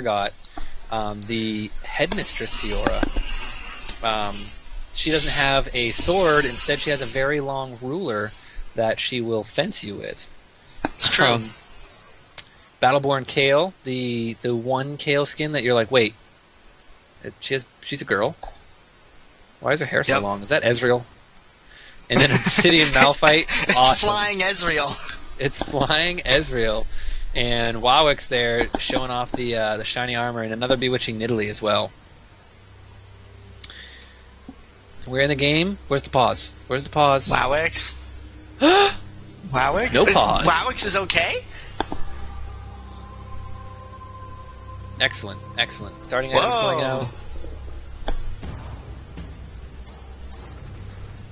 Urgot, the headmistress Fiora. She doesn't have a sword. Instead, she has a very long ruler that she will fence you with. It's true. Battleborn Kayle, the one Kayle skin that you're like, wait, she's a girl. Why is her hair so long? Is that Ezreal? And then Obsidian Malphite, awesome. It's flying Ezreal. It's flying Ezreal. And Wawix there showing off the shiny armor, and another bewitching Nidalee as well. We're in the game. Where's the pause? Where's the pause? Wawix. Wawix? No pause. Wawix is okay? Excellent, excellent. Starting items going out.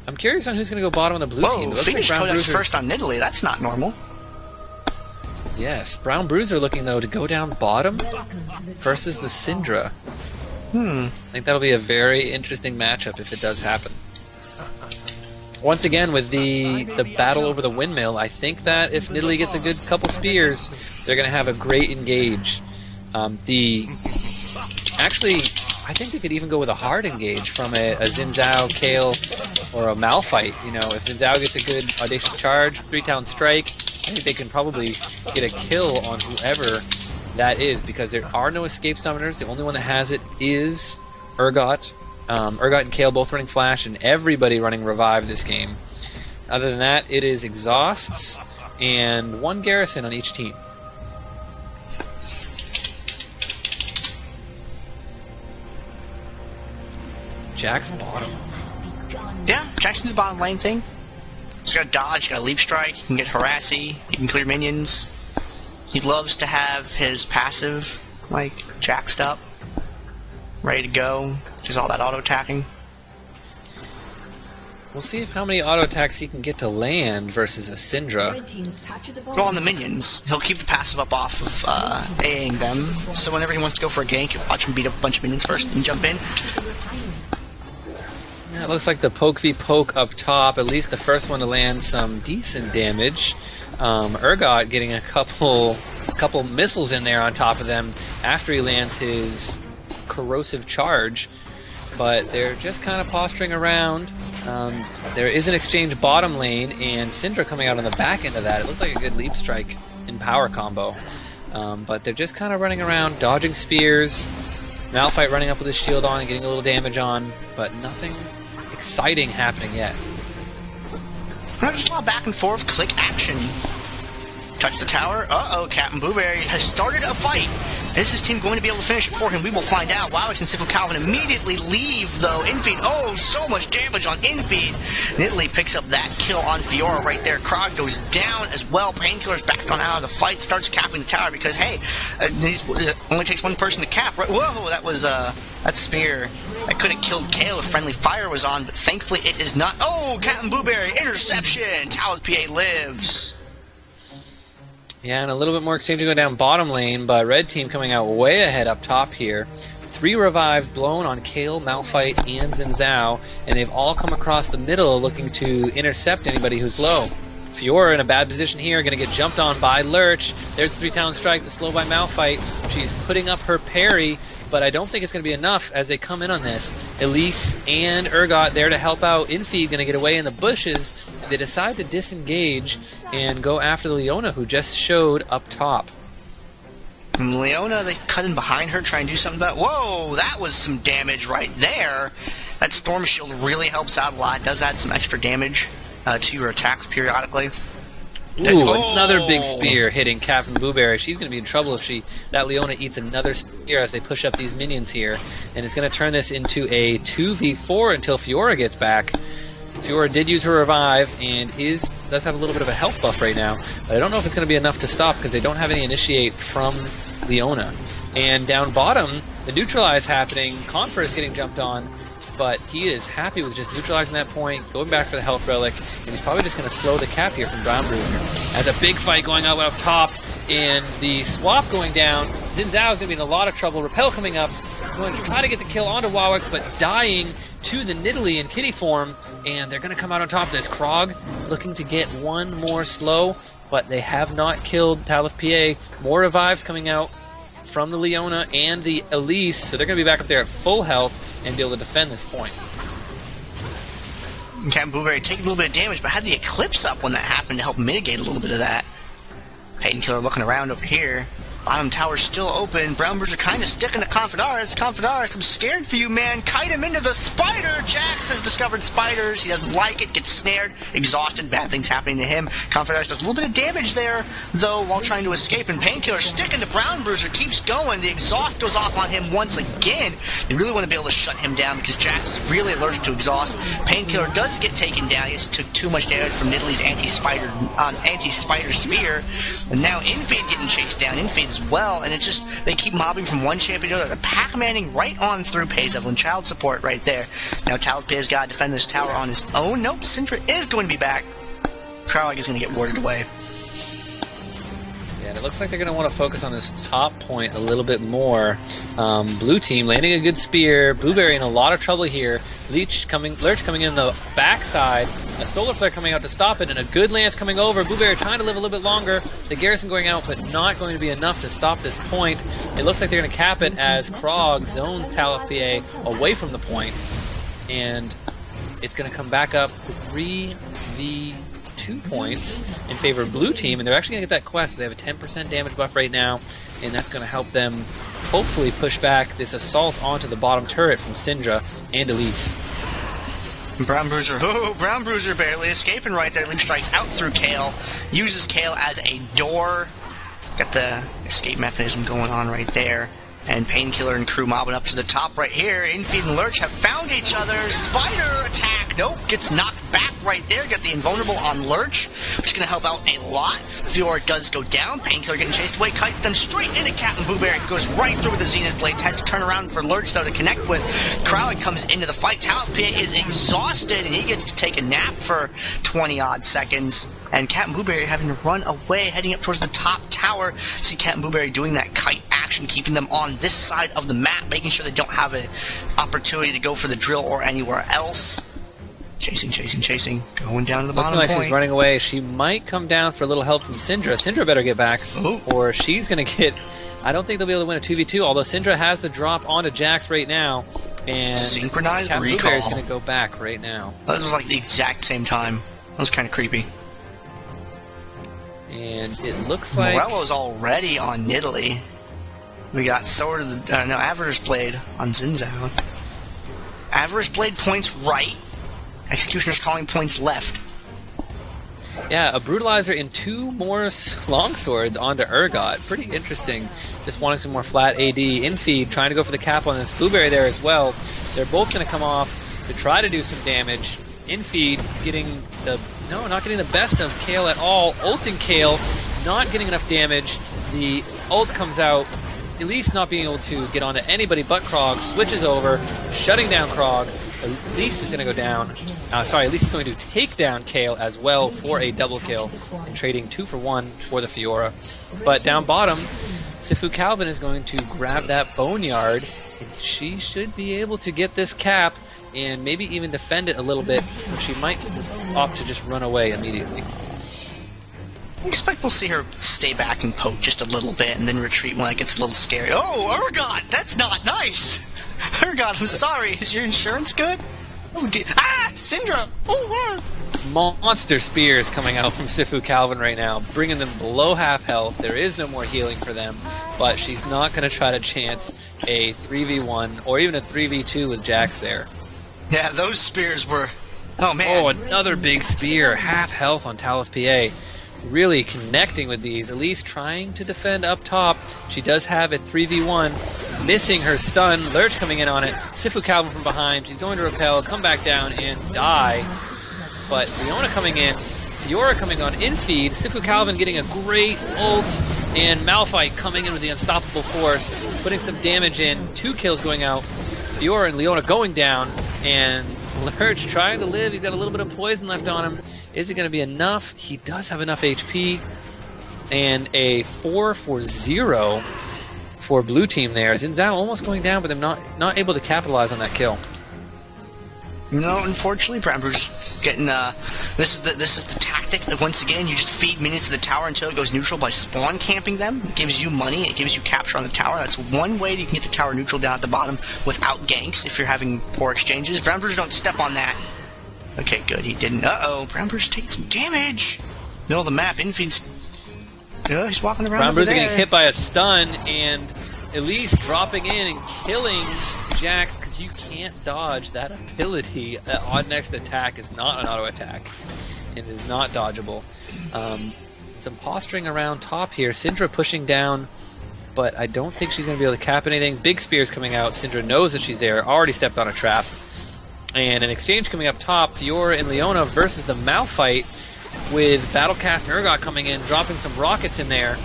I'm curious on who's going to go bottom on the blue team. It looks like brownbrusier first on Nidalee. That's not normal. Yes, brownbrusier looking though to go down bottom versus the Syndra. I think that'll be a very interesting matchup if it does happen. Once again, with the battle over the windmill, I think that if Nidalee gets a good couple spears, they're going to have a great engage. Actually, I think they could even go with a hard engage from a Zhao, Kayle, or a Malphite. You know, if Zhao gets a good audacious charge, 3-town strike, I think they can probably get a kill on whoever that is, because there are no escape summoners. The only one that has it is Urgot. Urgot and Kayle both running Flash, and everybody running Revive this game. Other than that, it is Exhausts and one Garrison on each team. Jack's bottom. Yeah, Jackson's the bottom lane thing. He's got a dodge, he's got a leap strike, he can get harassy, he can clear minions. He loves to have his passive, like, jacked up, ready to go. Just all that auto-attacking. We'll see how many auto-attacks he can get to land versus a Syndra. Well, on the minions, he'll keep the passive up off of AAing them, so whenever he wants to go for a gank, you'll watch him beat up a bunch of minions first and jump in. Yeah, it looks like the poke v poke up top, at least the first one to land some decent damage. Urgot getting a couple missiles in there on top of them after he lands his corrosive charge, but they're just kind of posturing around. There is an exchange bottom lane, and Syndra coming out on the back end of that. It looked like a good leap strike in power combo, but they're just kind of running around, dodging spears. Malphite running up with his shield on and getting a little damage on, but nothing exciting happening yet. Just a lot of back and forth, click action. Touch the tower. Uh-oh, CaptnBuwberry has started a fight. Is his team going to be able to finish it for him? We will find out. Wawix and SifuCalvin immediately leave, though. inFe, oh, so much damage on inFe. Nidalee picks up that kill on Fiora right there. Kraogg goes down as well. Painkillar's back on out of the fight. Starts capping the tower because, hey, only takes one person to cap. Right? Whoa, that was, that spear. That could have killed Kayle if friendly fire was on, but thankfully it is not. Oh, CaptnBuwberry, interception. Talith PA lives. Yeah, and a little bit more exchange going down bottom lane, but red team coming out way ahead up top here. 3 revives blown on Kayle, Malphite, and Zhao, and they've all come across the middle looking to intercept anybody who's low. Fiora in a bad position here, going to get jumped on by Lerch. There's the 3-town strike, the slow by Malphite. She's putting up her parry, but I don't think it's going to be enough as they come in on this. Elise and Urgot there to help out. inFe going to get away in the bushes. They decide to disengage and go after the Leona, who just showed up top. Leona, they cut in behind her, try and do something about it. Whoa, that was some damage right there. That Storm Shield really helps out a lot. It does add some extra damage to your attacks periodically. Ooh, another big spear hitting CaptnBuwberry. She's going to be in trouble if that Leona eats another spear as they push up these minions here. And it's going to turn this into a 2v4 until Fiora gets back. Fiora did use her revive and does have a little bit of a health buff right now. But I don't know if it's going to be enough to stop because they don't have any initiate from Leona. And down bottom, the neutralize happening. Confer is getting jumped on, but he is happy with just neutralizing that point, going back for the health relic, and he's probably just going to slow the cap here from brownbrusier. As a big fight going on up top, and the swap going down, Zhao is going to be in a lot of trouble. Repel coming up, going to try to get the kill onto Wawix, but dying to the Nidalee in kitty form, and they're going to come out on top of this. Kraogg looking to get one more slow, but they have not killed Talith PA. More revives coming out. from the Leona and the Elise, so they're going to be back up there at full health and be able to defend this point. CaptnBuwberry taking a little bit of damage, but had the Eclipse up when that happened to help mitigate a little bit of that. Painkillar looking around over here. Bottom tower's still open. brownbrusier kind of sticking to konfetarius. konfetarius, I'm scared for you, man. Kite him into the spider. Jax has discovered spiders. He doesn't like it. Gets snared. Exhausted. Bad things happening to him. konfetarius does a little bit of damage there, though, while trying to escape. And Painkillar sticking to brownbrusier. Keeps going. The exhaust goes off on him once again. They really want to be able to shut him down because Jax is really allergic to exhaust. Painkillar does get taken down. He just took too much damage from Nidalee's anti-spider spear. And now inFe getting chased down. inFe as well, and it's just they keep mobbing from one champion to the other. The Pac-Manning right on through pays Evelynn. Child support right there. Now Talith has got to defend this tower on his own. Nope, Syndra is going to be back. Kraogg is going to get warded away. Yeah, and it looks like they're going to want to focus on this top point a little bit more. Blue team landing a good spear. Buwberry in a lot of trouble here. Lerch coming in the backside. A solar flare coming out to stop it, and a good lance coming over. Buwberry trying to live a little bit longer. The Garrison going out, but not going to be enough to stop this point. It looks like they're going to cap it as Kraogg zones Talith PA away from the point, and it's going to come back up to 3v2 points in favor of blue team, and they're actually going to get that quest. So they have a 10% damage buff right now, and that's going to help them hopefully push back this assault onto the bottom turret from Syndra and Elise. brownbrusier barely escaping right there. Link strikes out through Kayle, uses Kayle as a door. Got the escape mechanism going on right there. And Painkillar and crew mobbing up to the top right here. inFe and Lerch have found each other. Spider attack. Nope. Gets knocked back right there. Got the invulnerable on Lerch, which is going to help out a lot. Fiora does go down. Painkillar getting chased away. Kites them straight into CaptnBuwberry. Goes right through with the Zenith Blade. Has to turn around for Lerch, though, to connect with. Kraogg comes into the fight. Talith PA is exhausted, and he gets to take a nap for 20-odd seconds. And CaptnBuwberry having to run away, heading up towards the top tower. See CaptnBuwberry doing that kite action, keeping them on this side of the map, making sure they don't have an opportunity to go for the drill or anywhere else. Chasing, going down to the bottom Looking like point. she's running away. She might come down for a little help from Syndra. Syndra better get back, or she's going to get... I don't think they'll be able to win a 2v2, although Syndra has the drop onto Jax right now, and synchronized recall is going to go back right now. That was like the exact same time. That was kind of creepy. And it looks like... Morello's already on Nidalee. We got Sword of the... Avarice Blade on Zhao. Avarice Blade points right. Executioner's Calling points left. Yeah, a Brutalizer and 2 more longswords onto Urgot. Pretty interesting. Just wanting some more flat AD. inFe trying to go for the cap on this. Buwberry there as well. They're both going to come off to try to do some damage. inFe getting the... No, not getting the best of Kayle at all. Ulting Kayle, not getting enough damage. The ult comes out. Elise not being able to get onto anybody but Kraogg. Switches over, shutting down Kraogg. Elise is going to go down. Elise is going to take down Kayle as well for a double kill, and trading 2 for 1 for the Fiora. But down bottom, SifuCalvin is going to grab that Boneyard, and she should be able to get this cap and maybe even defend it a little bit, or she might opt to just run away immediately. I expect we'll see her stay back and poke just a little bit and then retreat when it gets a little scary. Oh, Urgot! That's not nice! Urgot, I'm sorry. Is your insurance good? Oh, dear. Ah! Syndra! Oh, Monster spears coming out from SifuCalvin right now, bringing them below half health. There is no more healing for them, but she's not going to try to chance a 3v1 or even a 3v2 with Jax there. Yeah, those spears were... Oh, man. Oh, another big spear. Half health on Talith PA. Really connecting with these. Elise trying to defend up top. She does have a 3v1. Missing her stun. Lerch coming in on it. SifuCalvin from behind. She's going to repel, come back down, and die. But Leona coming in. Fiora coming on infeed. SifuCalvin getting a great ult. And Malphite coming in with the unstoppable force. Putting some damage in. 2 kills going out. Fiora and Leona going down. And Lerch trying to live. He's got a little bit of poison left on him. Is it going to be enough? He does have enough HP. And a 4 for 0 for blue team there. Zhao almost going down, but they're not able to capitalize on that kill. No, unfortunately, brownbrusier getting this is the tactic tactic. Once again, you just feed minions to the tower until it goes neutral by spawn camping them. It gives you money. It gives you capture on the tower. That's one way you can get the tower neutral down at the bottom without ganks if you're having poor exchanges. brownbrusier, don't step on that. Okay, good. He didn't. Uh-oh. brownbrusier taking some damage. Middle of the map. inFe's... he's walking around brownbrusier getting hit by a stun, and Elise dropping in and killing Jax, because you can't dodge that ability. That odd next attack is not an auto attack. It is not dodgeable. Some posturing around top here. Syndra pushing down, but I don't think she's going to be able to cap anything. Big spears coming out. Syndra knows that she's there. Already stepped on a trap. And an exchange coming up top. Fiora and Leona versus the Malphite, with Battlecast and Urgot coming in, dropping some rockets in there.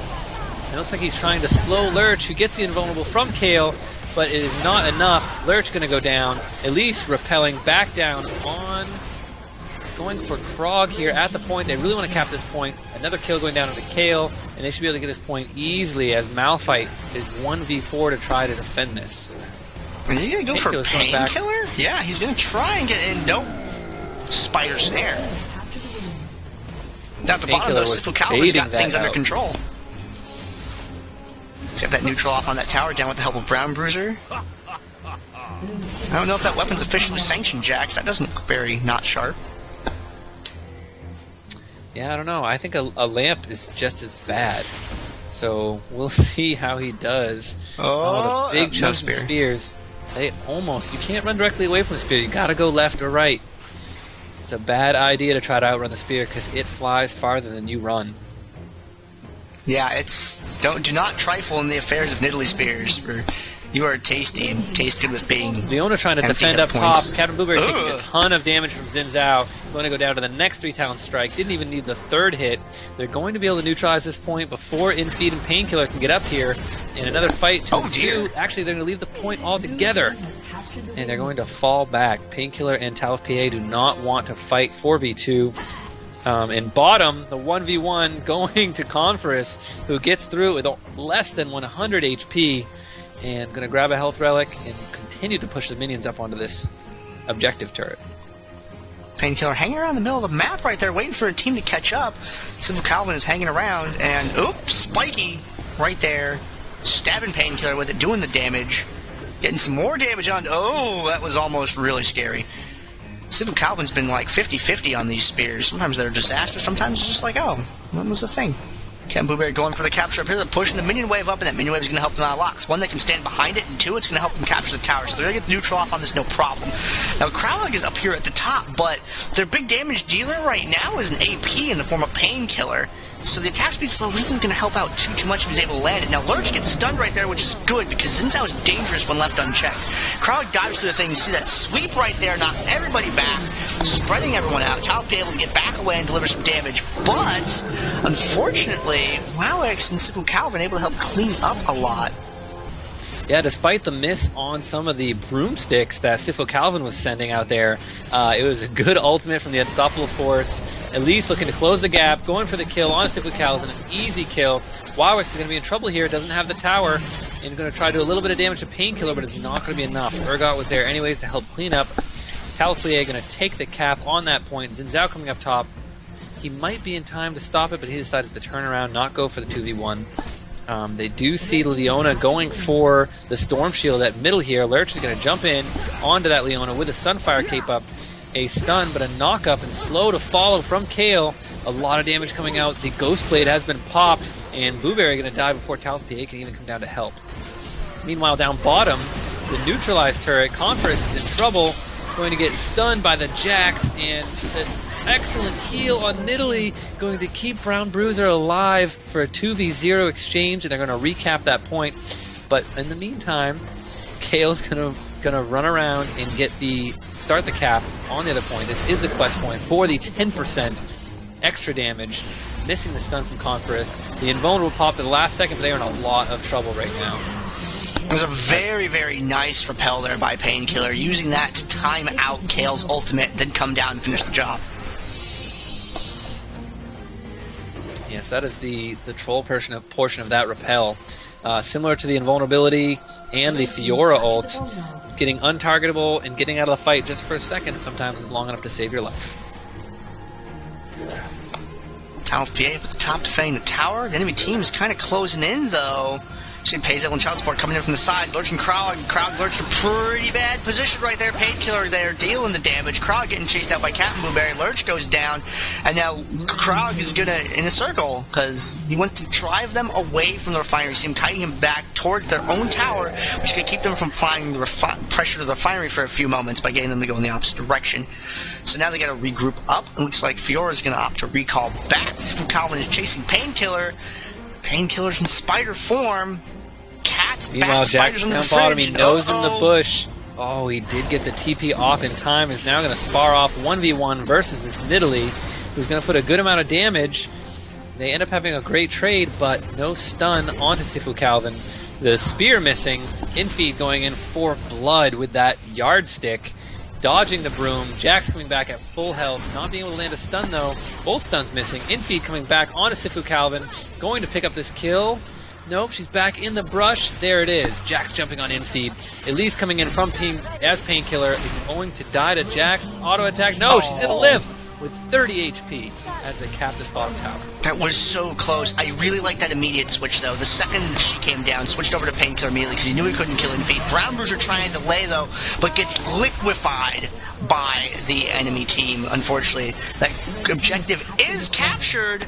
It looks like he's trying to slow Lerch, who gets the invulnerable from Kayle, but it is not enough. Lerch going to go down. Elise repelling back down on... going for Kraogg here at the point. They really want to cap this point. Another kill going down into Kayle, and they should be able to get this point easily, as Malphite is 1v4 to try to defend this. Is he going to go for Painkillar? Yeah, he's going to try and get in. Nope. Spider snare. Down at the bottom, though, SifuCalvin's got things under control. Let's get that neutral off on that tower down with the help of brownbrusier. I don't know if that weapon's officially sanctioned, Jax. That doesn't look very not sharp. Yeah, I don't know. I think a lamp is just as bad. So we'll see how he does. Oh, the big chunks of spears. They almost... You can't run directly away from the spear. You gotta go left or right. It's a bad idea to try to outrun the spear, because it flies farther than you run. Yeah, it's... Do not trifle in the affairs of Nidalee spears. You are tasty and taste good with being... Leona trying to defend up top. CaptnBuwberry taking a ton of damage from Zhao. Going to go down to the next 3-talent strike. Didn't even need the third hit. They're going to be able to neutralize this point before inFe and Painkillar can get up here. And another fight to ensue. Actually, they're going to leave the point altogether. And they're going to fall back. Painkillar and Talith PA do not want to fight 4v2. And bottom, the 1v1 going to konfetarius, who gets through with less than 100 HP. And going to grab a health relic and continue to push the minions up onto this objective turret. Painkillar hanging around the middle of the map right there, waiting for a team to catch up. SifuCalvin is hanging around, and oops, Spiky right there, stabbing Painkillar with it, doing the damage. Getting some more damage on... Oh, that was almost really scary. SifuCalvin's been like 50-50 on these spears. Sometimes they're a disaster, sometimes it's just like, oh, what was the thing? CaptnBuwberry going for the capture up here. They're pushing the minion wave up, and that minion wave is going to help them out a lot. One, they can stand behind it, and two, it's going to help them capture the tower. So they're going to get the neutral off on this, no problem. Now, Kraogg is up here at the top, but their big damage dealer right now is an AP in the form of Painkillar. So the attack speed slow isn't going to help out too much if he's able to land it. Now, Lerch gets stunned right there, which is good, because Zhao is dangerous when left unchecked. Kraogg dives through the thing. You see that sweep right there, knocks everybody back, spreading everyone out. Talith be able to get back away and deliver some damage. But, unfortunately, Wawix and SifuCalvin able to help clean up a lot. Yeah, despite the miss on some of the broomsticks that SifuCalvin was sending out there, it was a good ultimate from the Unstoppable Force. Elise looking to close the gap, going for the kill on SifuCalvin, an easy kill. Wawix is going to be in trouble here, doesn't have the tower, and going to try to do a little bit of damage to Painkillar, but it's not going to be enough. Urgot was there anyways to help clean up. Talith going to take the cap on that point. Zhao coming up top. He might be in time to stop it, but he decides to turn around, not go for the 2v1. They do see Leona going for the Storm Shield at middle here. Lerch is going to jump in onto that Leona with a Sunfire cape up. A stun, but a knock up and slow to follow from Kayle. A lot of damage coming out. The Ghost Blade has been popped, and Buwberry going to die before Talith PA can even come down to help. Meanwhile, down bottom, the neutralized turret, konfetarius is in trouble. Going to get stunned by the Jax, and the excellent heal on Nidalee, going to keep brownbrusier alive for a 2v0 exchange, and they're going to recap that point. But in the meantime, Kayle's gonna run around and start the cap on the other point. This is the quest point for the 10% extra damage, missing the stun from konfetarius. The invulnerable popped at the last second, but they are in a lot of trouble right now. It was a very, very nice repel there by Painkillar, using that to time out Kayle's ultimate, then come down and finish the job. Yes, that is the troll portion of that repel. Similar to the invulnerability and the Fiora ult, getting untargetable and getting out of the fight just for a second sometimes is long enough to save your life. Talith PA with the top defending the tower. The enemy team is kind of closing in, though. See Evelynn Child Support coming in from the side. Lerch and Kraogg. Kraogg, Lerch in a pretty bad position right there. Painkillar there dealing the damage. Kraogg getting chased out by CaptnBuwberry. Lerch goes down. And now Kraogg is going to, in a circle, because he wants to drive them away from the refinery. See him kiting him back towards their own tower, which is going to keep them from applying the pressure to the refinery for a few moments by getting them to go in the opposite direction. So now they got to regroup up. It looks like Fiora is going to opt to recall back. SifuCalvin is chasing Painkillar. Painkillar's in spider form. Cat's Meanwhile, back, Jack's in the down bottom. He knows in the Uh-oh. bush. Oh, he did get the TP off in time. Is now going to spar off 1v1 versus this Nidalee, who's going to put a good amount of damage. They end up having a great trade, but no stun onto SifuCalvin. The spear missing. inFe going in for blood with that yardstick. Dodging the broom. Jack's coming back at full health. Not being able to land a stun, though. Both stuns missing. inFe coming back onto SifuCalvin. Going to pick up this kill. Nope, she's back in the brush. There it is. Jack's jumping on inFe. Elise coming in from as Painkillar. Going to die to Jack's auto attack. No, she's going to live with 30 HP as they cap this bottom tower. That was so close. I really like that immediate switch, though. The second she came down, switched over to Painkillar immediately because he knew he couldn't kill inFe. brownbrusier trying to delay, though, but gets liquefied by the enemy team, unfortunately. That objective is captured.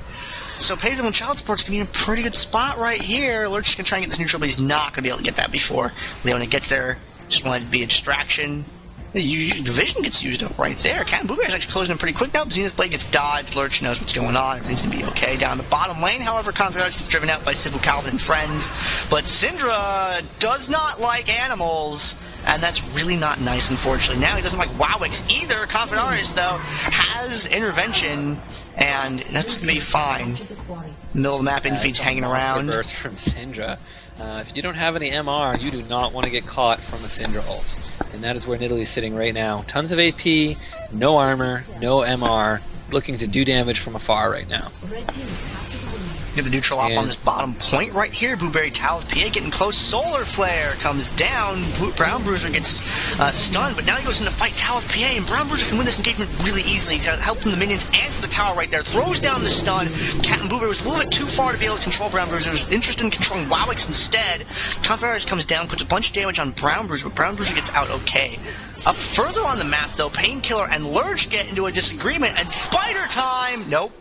So Evelynn Child Support's going to be in a pretty good spot right here. Lerch is going to try and get this neutral, but he's not going to be able to get that before Leona gets there. Just wanted to be a distraction. The vision gets used up right there. CaptnBuwberry is actually closing in pretty quick now. Zenith Blade gets dodged. Lerch knows what's going on. Everything's going to be okay. Down the bottom lane, however, konfetarius gets driven out by SifuCalvin and friends. But Syndra does not like animals, and that's really not nice, unfortunately. Now he doesn't like Wawix either. konfetarius, though, has intervention, and that's going to be fine. Middle of the map, inFe's hanging around. Burst from Syndra. If you don't have any MR, you do not want to get caught from a Syndra ult. And that is where Nidalee's sitting right now. Tons of AP, no armor, no MR, looking to do damage from afar right now. Get the neutral off on this bottom point right here. Buwberry, Talith, PA getting close. Solar Flare comes down. brownbrusier gets stunned, but now he goes in to fight Talith, PA, and brownbrusier can win this engagement really easily. He's helping the minions and the tower right there. Throws down the stun. CaptnBuwberry was a little bit too far to be able to control brownbrusier. He was interested in controlling Wawix instead. konfetarius comes down, puts a bunch of damage on brownbrusier, but brownbrusier gets out okay. Up further on the map, though, Painkillar and Lerch get into a disagreement, and spider time! Nope.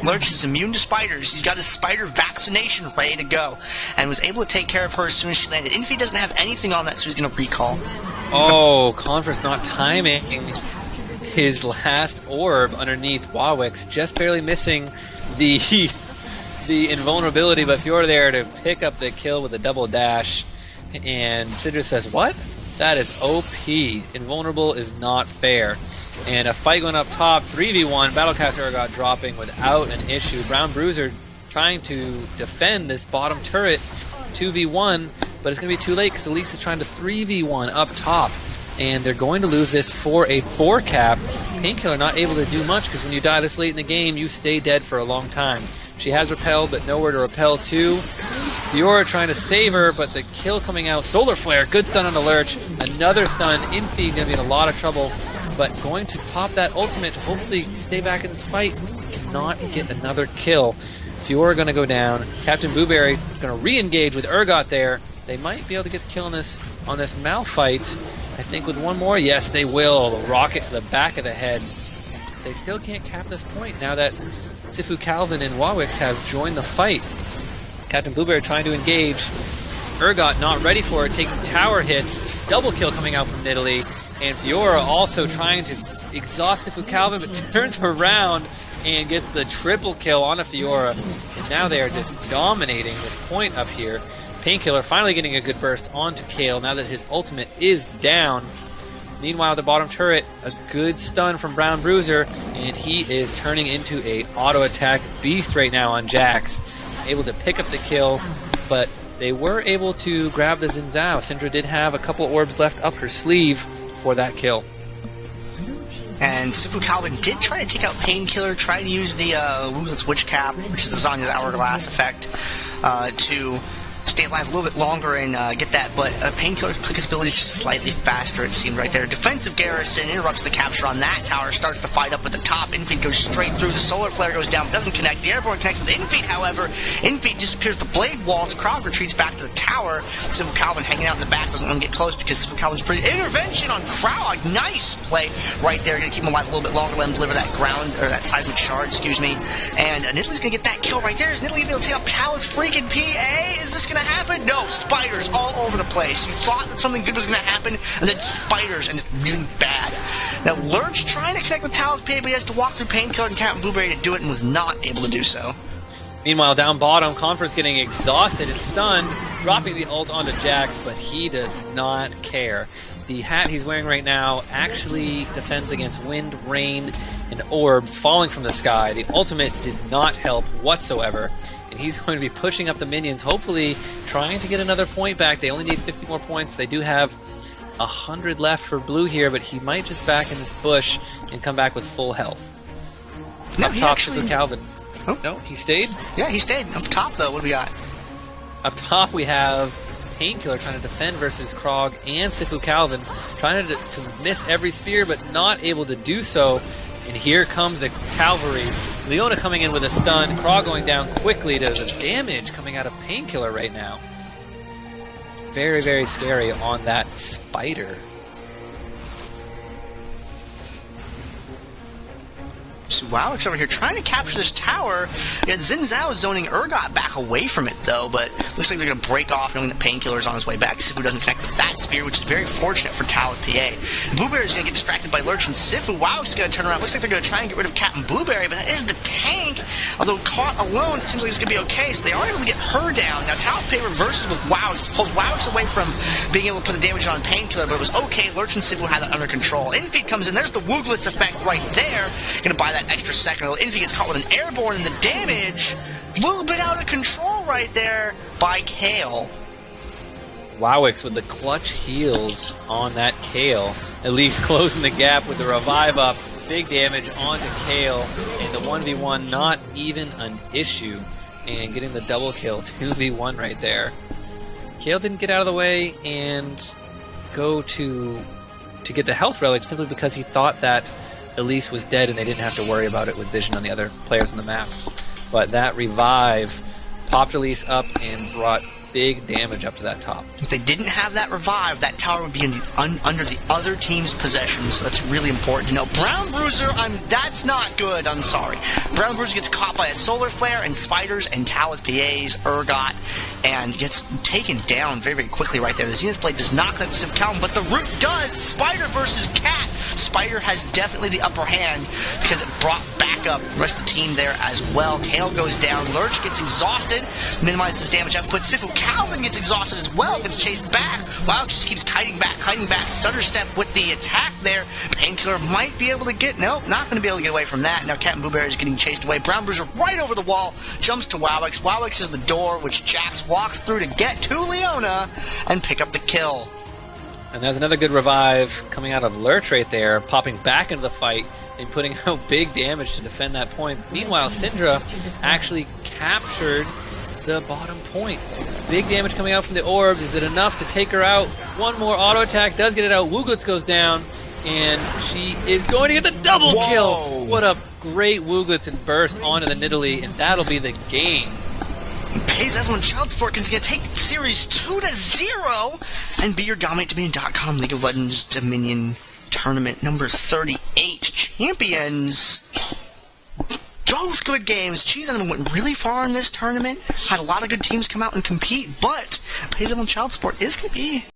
Lerch is immune to spiders. He's got his spider vaccination ready to go, and was able to take care of her as soon as she landed. inFe doesn't have anything on that, so he's going to recall. Oh, Confer's not timing his last orb underneath Wawix, just barely missing the invulnerability, but Fiora there to pick up the kill with a double dash, and Syndra says, what? That is OP. Invulnerable is not fair. And a fight going up top, 3v1, Battlecast Urgot dropping without an issue. brownbrusier trying to defend this bottom turret, 2v1, but it's going to be too late because Elise is trying to 3v1 up top. And they're going to lose this for a 4-cap. Painkillar not able to do much because when you die this late in the game, you stay dead for a long time. She has repelled, but nowhere to repel to. Fiora trying to save her, but the kill coming out. Solar Flare, good stun on the Lerch. Another stun. inFe going to be in a lot of trouble, but going to pop that ultimate to hopefully stay back in this fight. Cannot get another kill. Fiora going to go down. CaptnBuwberry going to re-engage with Urgot there. They might be able to get the kill on this Malphite. I think with one more, yes, they will. The rocket to the back of the head. They still can't cap this point now that SifuCalvin and Wawix have joined the fight. CaptnBuwberry trying to engage. Urgot not ready for it, taking tower hits. Double kill coming out from Nidalee. And Fiora also trying to exhaust SifuCalvin, but turns around and gets the triple kill on a Fiora. And now they are just dominating this point up here. Painkillar finally getting a good burst onto Kayle now that his ultimate is down. Meanwhile, the bottom turret, a good stun from brownbrusier, and he is turning into a auto attack beast right now on Jax. Able to pick up the kill, but they were able to grab the Zhao. Syndra did have a couple orbs left up her sleeve for that kill. And SifuCalvin did try to take out Painkillar, try to use the Woozlet's Witch Cap, which is the Zanya's Hourglass effect, to stay alive a little bit longer and get that, but Painkillar click his ability is just slightly faster, it seemed right there. Defensive Garrison interrupts the capture on that tower, starts the fight up at the top. inFe goes straight through, the solar flare goes down, doesn't connect. The airborne connects with inFe, however. inFe disappears the blade walls. Kraogg retreats back to the tower. SifuCalvin hanging out in the back doesn't want to get close because SifuCalvin's pretty. Intervention on Kraogg, nice play right there. Gonna keep him alive a little bit longer, let him deliver that ground, or that seismic shard, excuse me. And Nidalee's gonna get that kill right there. Is Nidalee gonna be able to take out Talith freaking PA? Is this gonna happen? No, spiders all over the place. You thought that something good was gonna happen, and then spiders, and it's really bad. Now, Lerch trying to connect with Talith PA, but he has to walk through Painkillar and CaptnBuwberry to do it, and was not able to do so. Meanwhile, down bottom, Confer's getting exhausted and stunned, dropping the ult onto Jax, but he does not care. The hat he's wearing right now actually defends against wind, rain, and orbs falling from the sky. The ultimate did not help whatsoever, and he's going to be pushing up the minions, hopefully trying to get another point back. They only need 50 more points. They do have 100 left for blue here, but he might just back in this bush and come back with full health. No, up top, SifuCalvin. Oh. No, he stayed? Yeah, he stayed. Up top, though, what do we got? Up top, we have Painkillar trying to defend versus Kraogg and SifuCalvin, trying to miss every spear, but not able to do so. And here comes the cavalry. Leona coming in with a stun. Kraogg going down quickly to the damage coming out of Painkillar right now. Very, very scary on that spider. So Wawix over here trying to capture this tower. Yet Zhao zoning Urgot back away from it, though, but looks like they're going to break off knowing that Painkillar's on his way back. Sifu doesn't connect with that spear, which is very fortunate for Talith PA. Blueberry's going to get distracted by Lerch and Sifu. Wawix is going to turn around. Looks like they're going to try and get rid of CaptnBuwberry, but that is the tank. Although caught alone, it seems like it's going to be okay, so they are able to get her down. Now Talith PA reverses with Wawix, pulls Wawix away from being able to put the damage on Painkillar, but it was okay. Lerch and Sifu had that under control. inFe comes in. There's the Wooglets effect right there. Going to buy that extra second. inFe gets caught with an airborne, and the damage a little bit out of control right there by Kayle. Wawix with the clutch heals on that Kayle. Elise closing the gap with the revive up. Big damage onto Kayle, and the 1v1 not even an issue. And getting the double kill, 2v1 right there. Kayle didn't get out of the way and go to get the health relic simply because he thought that Elise was dead and they didn't have to worry about it with vision on the other players on the map. But that revive popped Elise up and brought big damage up to that top. If they didn't have that revive, that tower would be under the other team's possession, so that's really important to know. brownbrusier, that's not good, I'm sorry. brownbrusier gets caught by a solar flare and spiders and Talith PA's Urgot, and gets taken down very, very quickly right there. The Zenith Blade does not connect to SifuCalvin, but the root does! Spider versus Cat! Spider has definitely the upper hand because it brought back up the rest of the team there as well. Kayle goes down, Lerch gets exhausted, minimizes damage output. SifuCalvin gets exhausted as well, gets chased back. Wawix just keeps kiting back. Stutter step with the attack there. Painkillar might be able to get, nope, not going to be able to get away from that. Now CaptnBuwberry is getting chased away. brownbrusier right over the wall, jumps to Wawix. Wawix is the door, which Jax walks through to get to Leona and pick up the kill. And there's another good revive coming out of Lerch right there, popping back into the fight and putting out big damage to defend that point. Meanwhile, Syndra actually captured the bottom point. Big damage coming out from the orbs. Is it enough to take her out? One more auto attack does get it out. Wooglets goes down, and she is going to get the double kill. What a great Wooglets and burst onto the Nidalee, and that'll be the game. Pays Evelynn Child Support is going to take Series 2-0 and be your DominateDominion.com League of Legends Dominion Tournament number 38 champions. Both good games. Cheese and them went really far in this tournament. Had a lot of good teams come out and compete, but Pays Evelynn Child Support is going to be